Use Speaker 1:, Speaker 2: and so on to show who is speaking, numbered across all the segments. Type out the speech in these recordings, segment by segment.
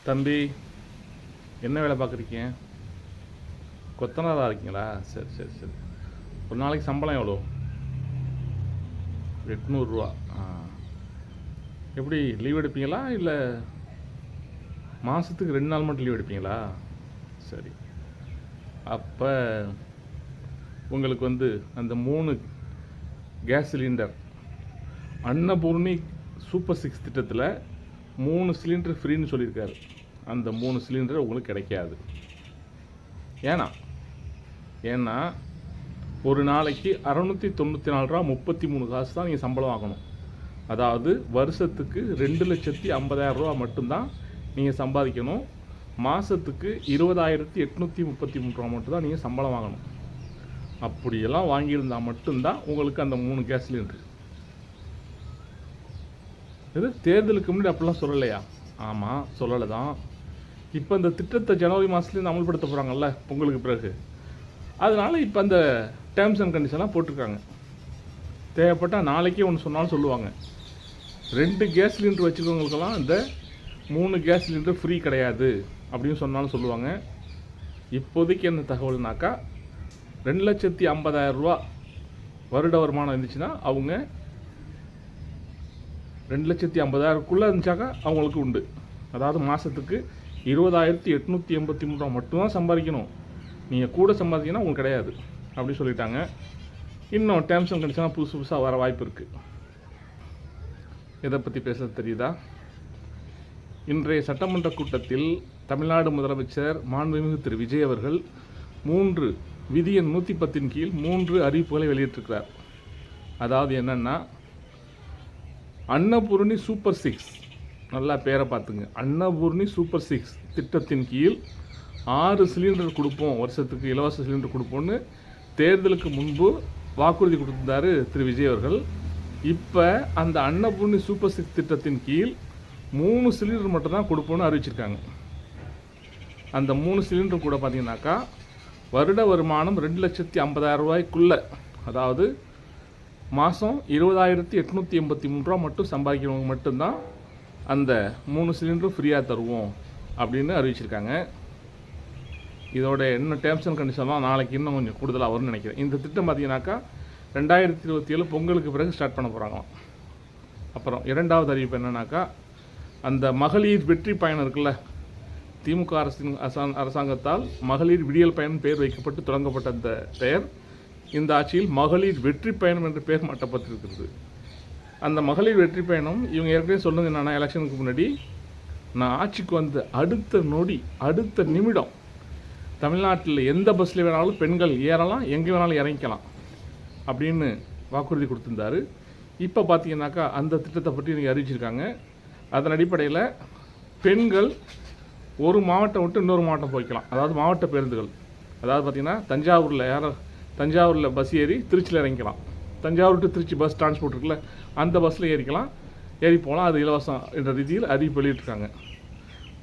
Speaker 1: தம்பி, என்ன வேலை பார்க்குறீங்க? கொத்தனாராக இருக்கீங்களா? சரி சரி சரி. ஒரு நாளைக்கு சம்பளம் எவ்வளோ? 800 ரூபா. எப்படி லீவ் எடுப்பீங்களா இல்லை மாதத்துக்கு 2 நாள் மட்டும் லீவ் எடுப்பீங்களா? சரி. அப்போ உங்களுக்கு வந்து அந்த 3 கேஸ் சிலிண்டர் அன்னபூர்ணி சூப்பர் 6 திட்டத்தில் 3 சிலிண்டர் ஃப்ரீன்னு சொல்லியிருக்காரு. அந்த 3 சிலிண்டர் உங்களுக்கு கிடைக்காது. ஏன்னா ஒரு நாளைக்கு 694 ரூபா 33 காசு தான் நீங்கள் சம்பளம் வாங்கணும். அதாவது வருஷத்துக்கு 2,50,000 ரூபா மட்டும்தான் நீங்கள் சம்பாதிக்கணும். மாதத்துக்கு 20,833 ரூபா மட்டும்தான் நீங்கள் சம்பளம் வாங்கணும். அப்படியெல்லாம் வாங்கியிருந்தால் மட்டும்தான் உங்களுக்கு அந்த 3 கேஸ் சிலிண்டர். இது தேர்தலுக்கு முன்னாடி அப்படிலாம் சொல்லலையா? ஆமாம், சொல்லலை தான். இப்போ இந்த திட்டத்தை ஜனவரி மாதத்துலேருந்து அமல்படுத்த போகிறாங்கல்ல, பொங்கலுக்கு பிறகு. அதனால் இப்போ அந்த டேர்ம்ஸ் அண்ட் கண்டிஷன்லாம் போட்டிருக்காங்க. தேவைப்பட்டால் நாளைக்கே ஒன்று சொன்னாலும் சொல்லுவாங்க. 2 கேஸ் சிலிண்டர் வச்சுருக்கவங்களுக்கெல்லாம் இந்த 3 கேஸ் சிலிண்டர் ஃப்ரீ கிடையாது அப்படின்னு சொன்னாலும் சொல்லுவாங்க. இப்போதைக்கு என்ன தகவல்னாக்கா 2,50,000 ரூபா வருட வருமானம் இருந்துச்சுன்னா அவங்க 2,50,000க்குள்ளே இருந்துச்சாக்கா அவங்களுக்கு உண்டு. அதாவது மாதத்துக்கு 20,883 ரூபா மட்டும்தான் சம்பாதிக்கணும். நீங்கள் கூட சம்பாதிக்கணும் உங்களுக்கு கிடையாது அப்படி சொல்லிட்டாங்க. இன்னும் டேர்ம்ஸ் அண்ட் கண்டிஷனாக புதுசாக வர வாய்ப்பு இருக்குது. இதை பற்றி பேசுகிறது தெரியுதா? இன்றைய சட்டமன்ற கூட்டத்தில் தமிழ்நாடு முதலமைச்சர் மாண்புமிகு திரு விஜய் அவர்கள் 3 விதி எண் 110 கீழ் 3 அறிவிப்புகளை வெளியிட்டிருக்கிறார். அதாவது என்னென்னா, அன்னபூர்ணி சூப்பர் 6, நல்லா பேரை பார்த்துங்க, அன்னபூர்ணி சூப்பர் 6 திட்டத்தின் கீழ் 6 சிலிண்டர் கொடுப்போம், வருஷத்துக்கு இலவச சிலிண்டர் கொடுப்போம்னு தேர்தலுக்கு முன்பு வாக்குறுதி கொடுத்திருந்தார் திரு விஜய் அவர்கள். இப்போ அந்த அன்னபூர்ணி சூப்பர் 6 திட்டத்தின் கீழ் 3 சிலிண்டர் மட்டும்தான் கொடுப்போம்னு அறிவிச்சிருக்காங்க. அந்த 3 சிலிண்டர் கூட பார்த்தீங்கன்னாக்கா வருட வருமானம் 2,50,000 ரூபாய்க்குள்ளே, அதாவது மாதம் 20,883 ரூபா மட்டும் சம்பாதிக்கிறவங்க மட்டும்தான் அந்த 3 சிலிண்டரும் ஃப்ரீயாக தருவோம் அப்படின்னு அறிவிச்சிருக்காங்க. இதோட இன்னும் டேர்ம்ஸ் அண்ட் கண்டிஷன்லாம் நாளைக்கு இன்னும் கொஞ்சம் கூடுதலாக வரும்னு நினைக்கிறேன். இந்த திட்டம் பார்த்தீங்கன்னாக்கா 2027 பொங்கலுக்கு பிறகு ஸ்டார்ட் பண்ண போகிறாங்களாம். அப்புறம் 2வது அறிவிப்பு என்னன்னாக்கா, அந்த மகளிர் வெற்றி பயணம் இருக்குல்ல, திமுக அரசாங்கத்தால் மகளிர் விடியல் பயணம் பெயர் வைக்கப்பட்டு தொடங்கப்பட்ட அந்த பெயர் இந்த ஆட்சியில் மகளிர் வெற்றி பயணம் என்ற பெயர் மாற்றப்பட்டிருக்கிறது. அந்த மகளிர் வெற்றி பயணம் இவங்க ஏற்கனவே சொன்னது என்னென்னா, எலெக்ஷனுக்கு முன்னாடி நான் ஆட்சிக்கு வந்த அடுத்த நொடி அடுத்த நிமிடம் தமிழ்நாட்டில் எந்த பஸ்ஸில் வேணாலும் பெண்கள் ஏறலாம், எங்கே வேணாலும் இறங்கிக்கலாம் அப்படின்னு வாக்குறுதி கொடுத்துருந்தாரு. இப்போ பார்த்தீங்கன்னாக்கா அந்த திட்டத்தை பற்றி நீங்கள் அறிவிச்சிருக்காங்க. அதன் அடிப்படையில் பெண்கள் ஒரு மாவட்டம் விட்டு இன்னொரு மாவட்டம் போய்க்கலாம். அதாவது மாவட்ட பேருந்துகள், அதாவது பார்த்திங்கன்னா தஞ்சாவூரில் பஸ் ஏறி திருச்சியில் இறங்கிக்கலாம். Thanjavur to Trichy bus transport இருக்குல்ல, அந்த பஸ்ஸில் ஏறி போகலாம். அது இலவசம் என்ற ரீதியில் அறிவிப்பு வெளியிட்டிருக்காங்க.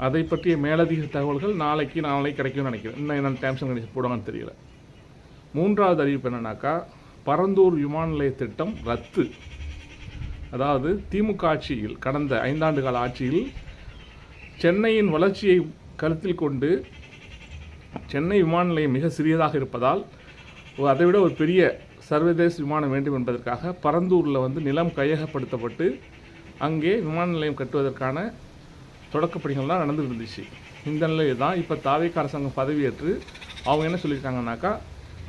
Speaker 1: அதை பற்றிய மேலதிக தகவல்கள் நாளைக்கு கிடைக்கும்னு நினைக்கிறேன். இன்னும் என்னென்ன டேர்ம்ஸ் அண்ட் கண்டிஷன் போடுவாங்கன்னு தெரியல. 3வது அறிவிப்பு என்னன்னாக்கா, பரந்தூர் விமான நிலைய திட்டம் ரத்து. அதாவது திமுக ஆட்சியில் கடந்த 5 ஆண்டு கால ஆட்சியில் சென்னையின் வளர்ச்சியை கருத்தில் கொண்டு சென்னை விமான நிலையம் மிக சிறியதாக இருப்பதால் அதைவிட ஒரு பெரிய சர்வதேச விமானம் வேண்டும் என்பதற்காக பரந்தூரில் நிலம் கையகப்படுத்தப்பட்டு அங்கே விமான நிலையம் கட்டுவதற்கான தொடக்க பணிகள்லாம் நடந்துகிட்டு இருந்துச்சு. இந்த நிலையில் தான் இப்போ தாவேகா அரசாங்கம் பதவியேற்று அவங்க என்ன சொல்லியிருக்காங்கனாக்கா,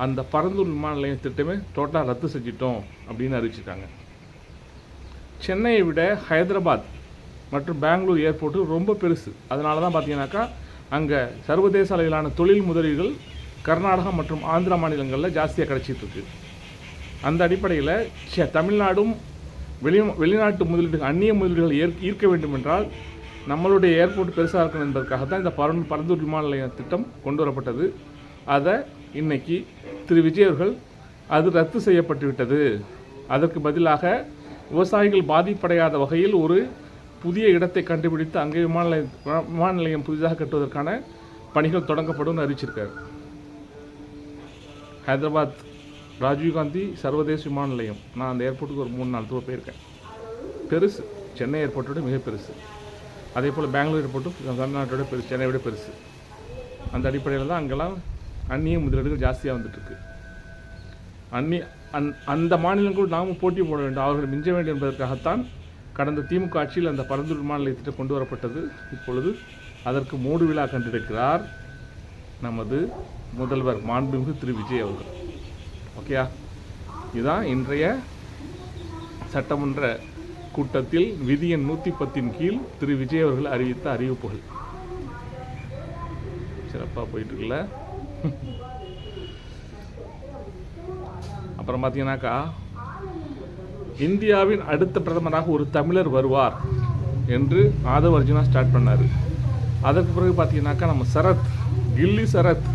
Speaker 1: அந்த பரந்தூர் விமான நிலையம் திட்டமே டோட்டலாக ரத்து செஞ்சிட்டோம் அப்படின்னு அறிவிச்சிருக்காங்க. சென்னையை விட ஹைதராபாத் மற்றும் பெங்களூர் ஏர்போர்ட்டு ரொம்ப பெருசு. அதனால தான் பார்த்தீங்கன்னாக்கா அங்கே சர்வதேச அளவிலான தொழில் முதலீடுகள் கர்நாடகா மற்றும் ஆந்திரா மாநிலங்களில் ஜாஸ்தியாக கிடச்சிட்ருக்கு. அந்த அடிப்படையில் தமிழ்நாடும் வெளிநாட்டு முதலீடுகள், அந்நிய முதலீடுகள் ஈர்க்க வேண்டும் என்றால் நம்மளுடைய ஏர்போர்ட் பெருசாக இருக்கணும் என்பதற்காக தான் இந்த பரந்தூர் விமான நிலைய திட்டம் கொண்டு வரப்பட்டது. அதை இன்னைக்கு திரு விஜய் அவர்கள் அது ரத்து செய்யப்பட்டு விட்டது. அதற்கு பதிலாக விவசாயிகள் பாதிப்படையாத வகையில் ஒரு புதிய இடத்தை கண்டுபிடித்து அங்கே விமான நிலையம் புதிதாக கட்டுவதற்கான பணிகள் தொடங்கப்படும் அறிவிச்சிருக்காரு. ஹைதராபாத் ராஜீவ்காந்தி சர்வதேச விமான நிலையம், நான் அந்த ஏர்போர்ட்டுக்கு ஒரு 3-4 தூரம் போயிருக்கேன். பெருசு, சென்னை ஏர்போர்ட்டோட மிக பெருசு. அதே போல் பெங்களூர் ஏர்போர்ட்டும் தமிழ்நாட்டோட பெருசு, சென்னை விட பெருசு. அந்த அடிப்படையில் தான் அங்கெல்லாம் அந்நிய முதலீடுகள் ஜாஸ்தியாக வந்துட்டுருக்கு. அந்த மாநிலங்களும் நாமும் போட்டி போட வேண்டும், அவர்கள் மிஞ்ச வேண்டும் என்பதற்காகத்தான் கடந்த திமுக ஆட்சியில் அந்த பரந்தூர் விமான நிலையத்திற்கு கொண்டு வரப்பட்டது. இப்பொழுது அதற்கு மூடு விழா கண்டிருக்கிறார் நமது முதல்வர் மாண்புமிகு திரு விஜய் அவர்கள். ஓகேயா? இதுதான் இன்றைய சட்டமன்ற கூட்டத்தில் விதி எண் 110 கீழ் திரு விஜய் அவர்கள் அறிவித்த அறிவிப்புகள். சிறப்பாக போயிட்டு இருக்குல்ல. அப்புறம் பார்த்தீங்கன்னாக்கா, இந்தியாவின் அடுத்த பிரதமராக ஒரு தமிழர் வருவார் என்று ஆதவ் அர்ஜுனா ஸ்டார்ட் பண்ணார். அதற்கு பிறகு பார்த்தீங்கன்னாக்கா நம்ம சரத், கில்லி சரத்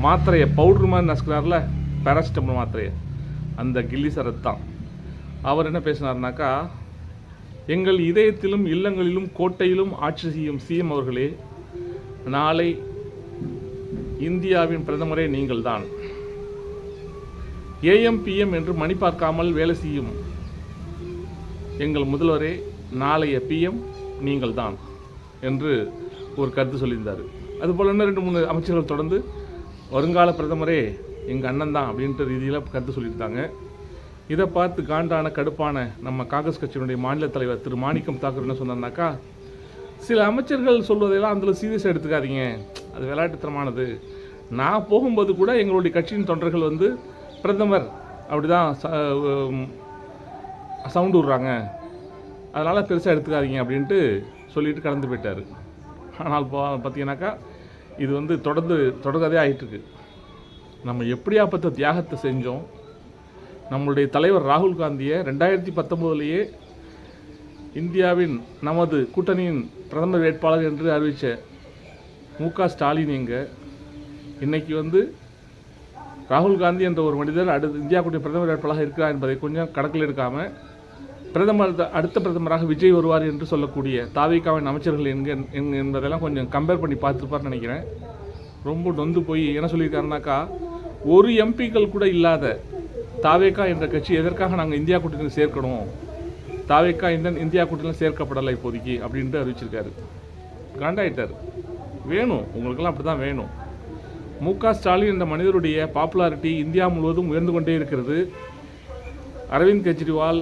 Speaker 1: மாத்திரையை பவுட்ரு மாதிரி நசுக்கிறார்ல, பேராசிட்டமால் மாத்திரையை, அந்த கில்லி சரத் தான். அவர் என்ன பேசினார்னாக்கா, எங்கள் இதயத்திலும் இல்லங்களிலும் கோட்டையிலும் ஆட்சி செய்யும் சிஎம் அவர்களே, நாளை இந்தியாவின் பிரதமரே நீங்கள்தான். ஏஎம் பிஎம் என்று மணி பார்க்காமல் வேலை செய்யும் எங்கள் முதல்வரே, நாளைய பிஎம் நீங்கள் தான் என்று ஒரு கருத்து சொல்லியிருந்தார். அதுபோல் இன்னும் 2-3 அமைச்சர்கள் தொடர்ந்து வருங்கால பிரதமரே எங்கள் அண்ணன் தான் அப்படின்ற ரீதியில் கருத்து சொல்லியிருந்தாங்க. இதை பார்த்து காண்டான கடுப்பான நம்ம காங்கிரஸ் கட்சியினுடைய மாநில தலைவர் திரு மாணிக்கம் தாக்கூர் என்ன சொன்னார்னாக்கா, சில அமைச்சர்கள் சொல்வதையெல்லாம் அதில் சீரியஸாக எடுத்துக்காதீங்க, அது விளையாட்டுத்தனமானது. நான் போகும்போது கூட எங்களுடைய கட்சியின் தொண்டர்கள் வந்து பிரதமர் அப்படி தான் சவுண்டு விட்றாங்க, அதனால் பெருசாக எடுத்துக்காதீங்க அப்படின்ட்டு சொல்லிட்டு கடந்து போயிட்டார். ஆனால் பார்த்தீங்கன்னாக்கா இது வந்து தொடர்கதையாக ஆகிட்டுருக்கு. நம்ம எப்படியாப்பட்ட தியாகத்தை செஞ்சோம். நம்மளுடைய தலைவர் ராகுல் காந்தியை 2019 இந்தியாவின் நமது கூட்டணியின் பிரதமர் வேட்பாளர் என்று அறிவித்த மு.க. ஸ்டாலின் இன்னைக்கு வந்து ராகுல் காந்தி என்ற ஒரு மனிதர் இந்தியா கூட்டணி பிரதமர் வேட்பாளராக இருக்கிறார் என்பதை கொஞ்சம் கணக்கில் எடுக்காமல் அடுத்த பிரதமராக விஜய் வருவார் என்று சொல்லக்கூடிய தாவேகாவின் அமைச்சர்கள் என்பதெல்லாம் கொஞ்சம் கம்பேர் பண்ணி பார்த்துருப்பார்னு நினைக்கிறேன். ரொம்ப நொந்து போய் என்ன சொல்லியிருக்காருனாக்கா, ஒரு எம்பிக்கள் கூட இல்லாத தாவேகா என்ற கட்சி எதற்காக நாங்கள் இந்தியா கூட்டணியில் சேர்க்கணும், தாவேகா இந்தியா கூட்டணியில் சேர்க்கப்படலை இப்போதைக்கு அப்படின்ட்டு அறிவிச்சிருக்காரு. காண்டாயிட்டார். வேணும், உங்களுக்கெல்லாம் அப்படி தான் வேணும். மு.க. ஸ்டாலின் என்ற மனிதருடைய பாப்புலாரிட்டி இந்தியா முழுவதும் உயர்ந்து கொண்டே இருக்கிறது. அரவிந்த் கெஜ்ரிவால்,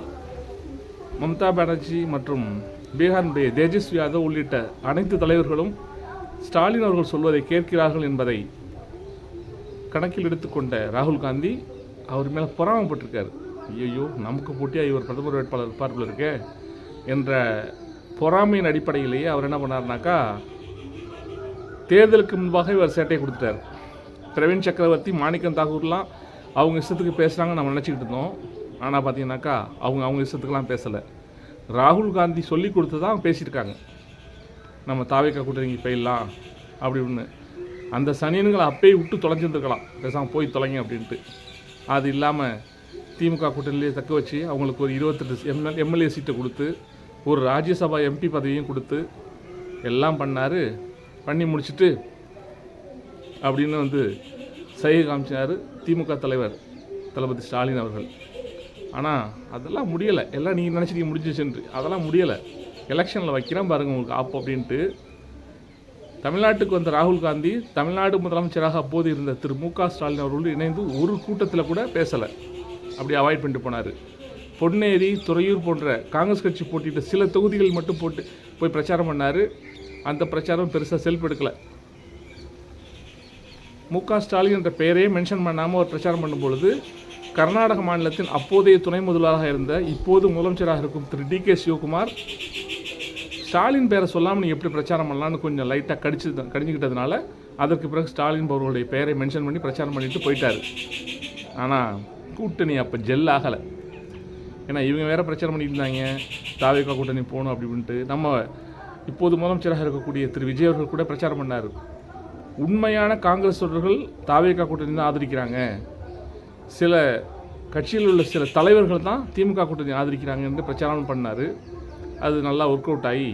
Speaker 1: மம்தா பானர்ஜி மற்றும் பீகாரினுடைய தேஜஸ்வி யாதவ் உள்ளிட்ட அனைத்து தலைவர்களும் ஸ்டாலின் அவர்கள் சொல்வதை கேட்கிறார்கள் என்பதை கணக்கில் எடுத்துக்கொண்ட ராகுல் காந்தி அவர் மேலே பொறாமப்பட்டிருக்கார். ஐயோ, நமக்கு போட்டியாக இவர் பிரதமர் வேட்பாளர் இருப்பார்கள் இருக்கே என்ற பொறாமையின் அடிப்படையிலேயே அவர் என்ன பண்ணார்னாக்கா, தேர்தலுக்கு முன்பாக இவர் சேட்டையை கொடுத்துட்டார். பிரவீன் சக்கரவர்த்தி, மாணிக்கம் தாக்கூர்லாம் அவங்க இஷ்டத்துக்கு பேசுகிறாங்க நம்ம நினச்சிக்கிட்டு இருந்தோம். ஆனால் பார்த்தீங்கன்னாக்கா அவங்க இஷ்டத்துக்கெலாம் பேசலை. ராகுல் காந்தி சொல்லி கொடுத்து தான் பேசியிருக்காங்க, நம்ம தாவேகா கூட்டணிக்கு போயிடலாம் அப்படின்னு. அந்த சனியன்களை அப்பயே விட்டு தொலைஞ்சிருந்துருக்கலாம், பேசாமல் போய் தொலைங்க அப்படின்ட்டு. அது இல்லாமல் திமுக கூட்டணியிலே தக்க வச்சு அவங்களுக்கு ஒரு 28 எம்எல்ஏ சீட்டை கொடுத்து ஒரு ராஜ்யசபா எம்பி பதவியும் கொடுத்து எல்லாம் பண்ணி முடிச்சுட்டு அப்படின்னு வந்து சைகை காமிச்சார் திமுக தலைவர் தளபதி ஸ்டாலின் அவர்கள். ஆனால் அதெல்லாம் முடியலை. எல்லாம் நீங்கள் நினச்சிட்டு முடிஞ்சிச்சுன்று, அதெல்லாம் முடியலை. எலெக்ஷனில் வைக்கிறேன் பாருங்கள் உங்களுக்கு ஆப்போ அப்படின்ட்டு தமிழ்நாட்டுக்கு வந்த ராகுல் காந்தி தமிழ்நாடு முதலமைச்சராக அப்போது இருந்த திரு மு.க. ஸ்டாலின் அவர்களோடு இணைந்து ஒரு கூட்டத்தில் கூட பேசலை, அப்படி அவாய்ட் பண்ணிட்டு போனார். பொன்னேரி, துறையூர் போன்ற காங்கிரஸ் கட்சி போட்டியிட்ட சில தொகுதிகள் மட்டும் போய் பிரச்சாரம் பண்ணார். அந்த பிரச்சாரம் பெருசாக செல்ஃப் எடுக்கலை. மு.க. ஸ்டாலின் என்ற பெயரையே மென்ஷன் பண்ணாமல் ஒரு பிரச்சாரம் பண்ணும்பொழுது கர்நாடக மாநிலத்தின் அப்போதைய துணை முதல்வராக இருந்த இப்போது முதலமைச்சராக இருக்கும் திரு டி.கே. சிவகுமார் ஸ்டாலின் பேரை சொல்லாமல் நீங்கள் எப்படி பிரச்சாரம் பண்ணலான்னு கொஞ்சம் லைட்டாக கடிஞ்சிக்கிட்டதுனால அதற்கு பிறகு ஸ்டாலின் அவர்களுடைய பெயரை மென்ஷன் பண்ணி பிரச்சாரம் பண்ணிட்டு போயிட்டார். ஆனால் கூட்டணி அப்போ ஜெல் ஆகலை. ஏன்னா இவங்க வேறு பிரச்சாரம் பண்ணிட்டு இருந்தாங்க, தாவேகா கூட்டணி போகணும் அப்படின்ட்டு. நம்ம இப்போது முதலமைச்சராக இருக்கக்கூடிய திரு விஜய் அவர்கள் கூட பிரச்சாரம் பண்ணார். உண்மையான காங்கிரஸ் தொண்டர்கள் தாவேகா கூட்டணி தான் ஆதரிக்கிறாங்க, சில கட்சியில் உள்ள சில தலைவர்கள் தான் திமுக கூட்டணி ஆதரிக்கிறாங்க என்று பிரச்சாரம் பண்ணார். அது நல்லா ஒர்க் அவுட் ஆகி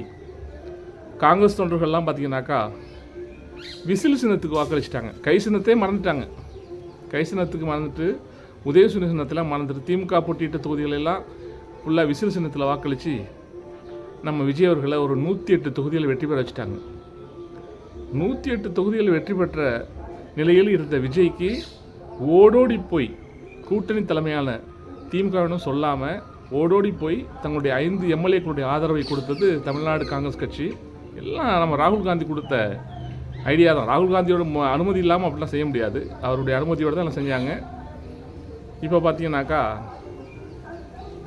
Speaker 1: காங்கிரஸ் தொண்டர்கள்லாம் பார்த்திங்கனாக்கா விசில் சின்னத்துக்கு வாக்களிச்சிட்டாங்க. கை சின்னத்தையே மறந்துட்டாங்க. கை சின்னத்துக்கு மறந்துட்டு உதயசூரிய சின்னத்தெல்லாம் மறந்துட்டு திமுக போட்டியிட்ட தொகுதிகளெல்லாம் ஃபுல்லாக விசில் சின்னத்தில் வாக்களித்து நம்ம விஜய் அவர்களை ஒரு 108 தொகுதியில் வெற்றி பெற வச்சுட்டாங்க. 108 தொகுதியில் வெற்றி பெற்ற நிலையில் இருந்த விஜய்க்கு ஓடோடி போய் கூட்டணி தலைமையான திமுகவினும் சொல்லாமல் ஓடோடி போய் தங்களுடைய 5 எம்எல்ஏக்களுடைய ஆதரவை கொடுத்தது தமிழ்நாடு காங்கிரஸ் கட்சி. எல்லாம் நம்ம ராகுல் காந்தி கொடுத்த ஐடியா தான். ராகுல் காந்தியோட அனுமதி இல்லாமல் அப்படிலாம் செய்ய முடியாது. அவருடைய அனுமதியோடு தான் எல்லாம் செஞ்சாங்க. இப்போ பார்த்தீங்கன்னாக்கா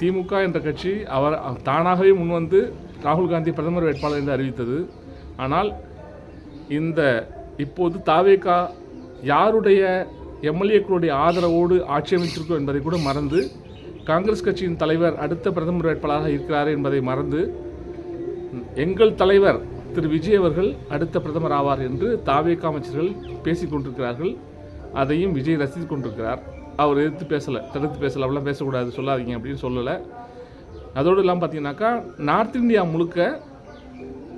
Speaker 1: திமுக என்ற கட்சி அவர் தானாகவே முன்வந்து ராகுல் காந்தி பிரதமர் வேட்பாளர் என்று அறிவித்தது. ஆனால் இந்த இப்போது தாவேகா யாருடைய எம்எல்ஏக்களுடைய ஆதரவோடு ஆட்சி அமைத்திருக்கும் என்பதை கூட மறந்து, காங்கிரஸ் கட்சியின் தலைவர் அடுத்த பிரதமர் வேட்பாளராக இருக்கிறார் என்பதை மறந்து, எங்கள் தலைவர் திரு விஜய் அவர்கள் அடுத்த பிரதமர் ஆவார் என்று தாவேகா அமைச்சர்கள் பேசிக் கொண்டிருக்கிறார்கள். அதையும் விஜய் ரசித்து கொண்டிருக்கிறார். அவர் எதிர்த்து பேசலை, தடுத்து பேசலை, அப்படிலாம் பேசக்கூடாது, சொல்லாதீங்க அப்படின்னு சொல்லலை. அதோடு இல்லாமல் பார்த்தீங்கன்னாக்கா நார்த் இந்தியா முழுக்க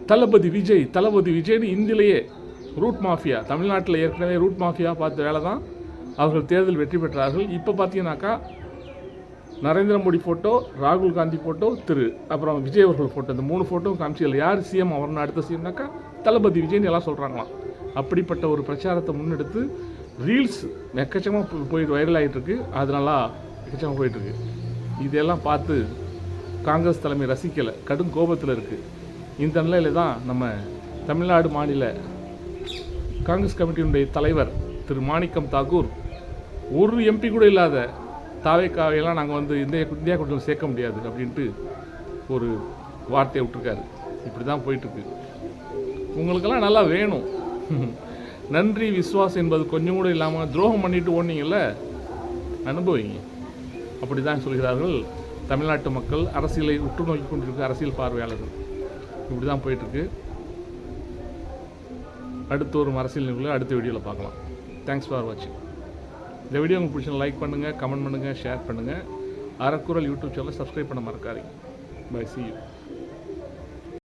Speaker 1: தளபதி விஜய்னு இந்தியிலேயே ரூட் மாஃபியா, தமிழ்நாட்டில் ஏற்கனவே ரூட் மாஃபியா பார்த்த வேலை தான் அவர்கள் தேர்தல் வெற்றி பெற்றார்கள். இப்போ பார்த்தீங்கன்னாக்கா நரேந்திர மோடி ஃபோட்டோ, ராகுல் காந்தி ஃபோட்டோ, அப்புறம் விஜய் அவர்கள் ஃபோட்டோ, இந்த 3 ஃபோட்டோவும் காமிச்சியில் யார் சிஎம் அவர்னு அடுத்த சிஎம்னாக்கா தளபதி விஜய்னு எல்லாம் சொல்கிறாங்களாம். அப்படிப்பட்ட ஒரு பிரச்சாரத்தை முன்னெடுத்து ரீல்ஸ் எக்கச்சமாக போயிட்டு வைரல் ஆகிட்டுருக்கு. அது நல்லா எக்கச்சமாக போயிட்டுருக்கு. இதெல்லாம் பார்த்து காங்கிரஸ் தலைமை ரசிக்கலை, கடும் கோபத்தில் இருக்குது. இந்த நிலையில் தான் நம்ம தமிழ்நாடு மாநில காங்கிரஸ் கமிட்டியினுடைய தலைவர் திரு மாணிக்கம் தாக்கூர் ஒரு எம்பி கூட இல்லாத தாவேக்காவையெல்லாம் நாங்கள் வந்து இந்தியா கூட்டணியில் சேர்க்க முடியாது அப்படின்ட்டு ஒரு வார்த்தையை விட்டுருக்காரு. இப்படி தான் போயிட்டுருக்கு. உங்களுக்கெல்லாம் நல்லா வேணும். நன்றி விசுவாசம் என்பது கொஞ்சம் கூட இல்லாமல் துரோகம் பண்ணிட்டு ஓடினீங்கல்ல, அனுபவிங்க. அப்படி தான் சொல்கிறார்கள் தமிழ்நாட்டு மக்கள், அரசியலை உற்று நோக்கி கொண்டிருக்க அரசியல் பார்வையாளர்கள். இப்படி தான் போயிட்டுருக்கு. அடுத்த ஒரு அரசியல் நிகழ்வில் அடுத்த வீடியோவில் பார்க்கலாம். தேங்க்ஸ் ஃபார் வாட்சிங். இந்த வீடியோ உங்களுக்கு பிடிச்சா லைக் பண்ணுங்கள், கமெண்ட் பண்ணுங்கள், ஷேர் பண்ணுங்கள். அறக்குறள் யூடியூப் சேனலை சப்ஸ்கிரைப் பண்ண மறக்காதீங்க. Bye, see you.